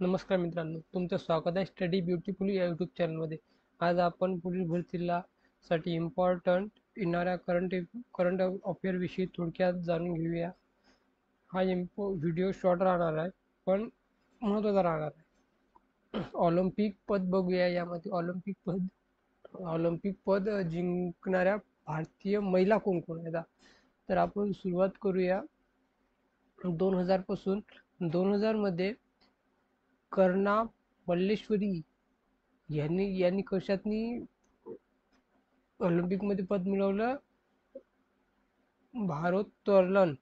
नमस्कार मित्रांनो, तुमचं स्वागत आहे स्टडी ब्युटिफुल या यूट्यूब चॅनलमध्ये. आज आपण पुढील भरतीला साठी इम्पॉर्टंट येणाऱ्या करंट अफेअरविषयी थोडक्यात जाणून घेऊया. हा व्हिडिओ शॉर्ट राहणार आहे, पण महत्त्वाचा राहणार आहे. ऑलिम्पिक पद बघूया. यामध्ये ऑलिम्पिक पद जिंकणाऱ्या भारतीय महिला कोण कोण आहेत. तर आपण सुरुवात करूया 2000 पासून. 2000 मध्ये कर्णा मल्लेश्वरी यांनी यांनी कशातनी ऑलिम्पिकमध्ये पद मिळवलं, भारोत्तोलन.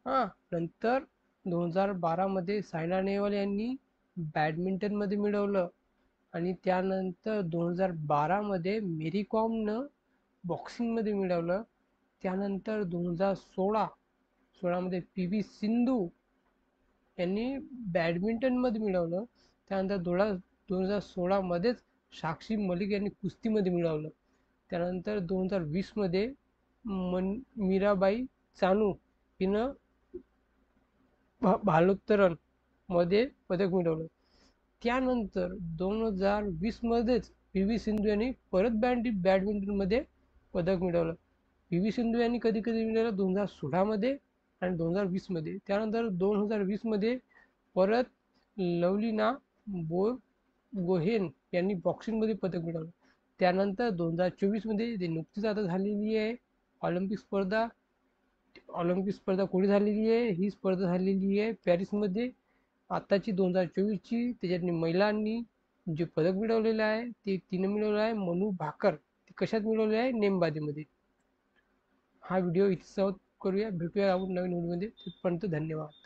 नंतर 2012 मध्ये सायना नेहवाल यांनी बॅडमिंटनमध्ये मिळवलं. आणि त्यानंतर 2012 मध्ये मेरी कॉमनं बॉक्सिंगमध्ये मिळवलं. त्यानंतर 2016 मध्ये पी व्ही सिंधू यांनी बॅडमिंटनमध्ये मिळवलं. त्यानंतर 2016 मध्येच साक्षी मलिक यांनी कुस्तीमध्ये मिळवलं. त्यानंतर 2020 मध्ये मीराबाई चानू हिनं भालोत्तोलन मध्ये पदक मिळवलं. त्यानंतर 2020 मध्येच पी व्ही सिंधू यांनी परत बॅडमिंटनमध्ये पदक मिळवलं. पी व्ही सिंधू यांनी कधी कधी मिळवलं 2016 मध्ये आणि 2020 मध्ये. त्यानंतर 2020 मध्ये परत लवलीना गोहेन यांनी बॉक्सिंगमध्ये पदक मिळवलं. त्यानंतर 2024 मध्ये ते नुकतीच आता झालेली आहे ऑलिम्पिक स्पर्धा कुठे झालेली आहे. ही स्पर्धा झालेली आहे पॅरिसमध्ये आत्ताची 2024ची. त्याच्यात महिलांनी जे पदक मिळवलेलं आहे ते तिनं मिळवलं आहे मनू भाकर. ते कशात मिळवले आहे, नेमबाजीमध्ये. हा व्हिडिओ इथे समाप्त करूया. भेटूया आपण नवीन व्हिडिओमध्ये. तिथपर्यंत धन्यवाद.